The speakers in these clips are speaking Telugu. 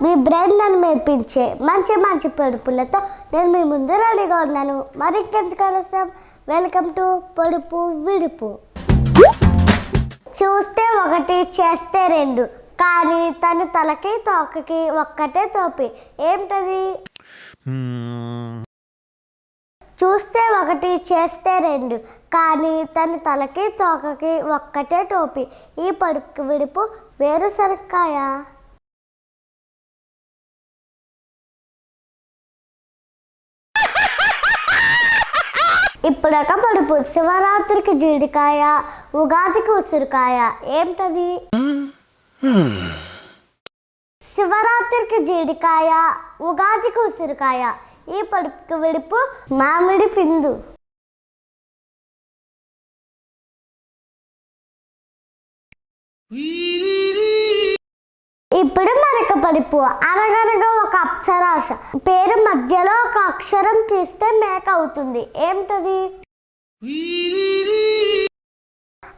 మీ బ్రెయిన్ నన్ను నేర్పించే మంచి మంచి పొడుపులతో నేను మీ ముందు రెడీగా ఉన్నాను. మరి ఇంకెందుకు ఆలస్యం, వెల్కమ్ టు పొడుపు విడుపు. చూస్తే ఒకటి చేస్తే రెండు, కానీ తన తలకి తోకకి ఒక్కటే టోపీ. ఏమిటది? చూస్తే ఒకటి చేస్తే రెండు, కానీ తన తలకి తోకకి ఒక్కటే టోపీ. ఈ పొడుపు విడుపు వేరుశనక్కాయ. ఇప్పుడొక పొడుపు. శివరాత్రికి జీడికాయ, ఉగాదికి ఉసిరికాయ. ఏమిటది? శివరాత్రికి జీడికాయ, ఉగాదికి ఉసిరికాయ. ఈ పొడుపుకి విడుపు మామిడి పిందు. ఇప్పుడు మరొక పొడుపు. అనగనగా ఒక అప్సరాశ పేరు మధ్యలో ఒక అక్షరం తీస్తే మేక అవుతుంది. ఏమిటది?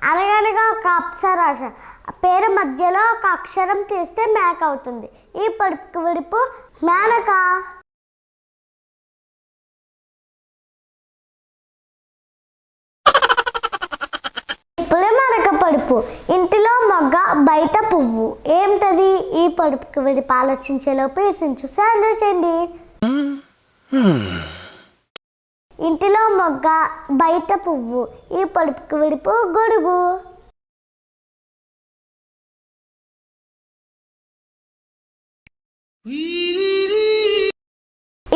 అనగనగా ఒక అప్సరాశ పేరు మధ్యలో ఒక అక్షరం తీస్తే మేక అవుతుంది. ఈ పొడుపుకి విడుపు మేనక. ఇప్పుడు మరొక పొడుపు. ఇంటిలో మొగ్గ బయట పువ్వు. ఏమిటది? ఈ పొడుపుకి విడుపు ఆలోచించేలోపు చేయండి. ఇంటిలో మొగ్గ బయట పువ్వు. ఈ పొడుపుకి విడుపు గొడుగు.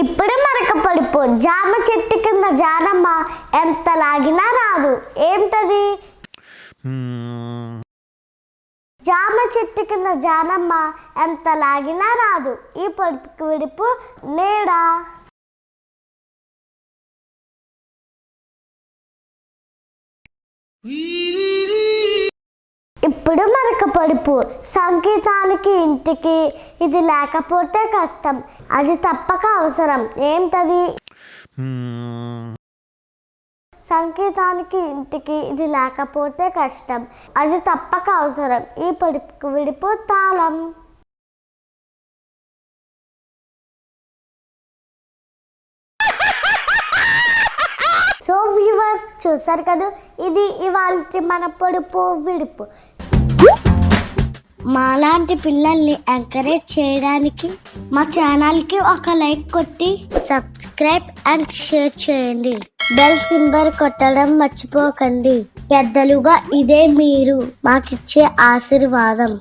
ఇప్పుడు మరొక పొడుపు. జామ చెట్టు కింద జానమ్మ ఎంత లాగినా రాదు. ఏమిటది? జామ చెట్టు కింద జానమ్మ ఎంత లాగినా రాదు. ఈ పొడుపుకి విడుపు నీడ. ఇప్పుడు మరొక పొడుపు. సంగీతానికి ఇంటికి ఇది లేకపోతే కష్టం, అది తప్పక అవసరం. ఏంటది? సంగీతానికి ఇంటికి ఇది లేకపోతే కష్టం, అది తప్పక అవసరం. ఈ పొడుపుకి విడుపు తాళం. సో వ్యూవర్స్, చూసారు కదా, ఇది ఇవాళ మన పొడుపు విడుపు. మాలాంటి పిల్లల్ని ఎంకరేజ్ చేయడానికి మా ఛానల్కి ఒక లైక్ కొట్టి సబ్స్క్రైబ్ అండ్ షేర్ చేయండి. బెల్ సింబల్ కొట్టడం మర్చిపోకండి. పెద్దలుగా ఇదే మీరు మాకిచ్చే ఆశీర్వాదం.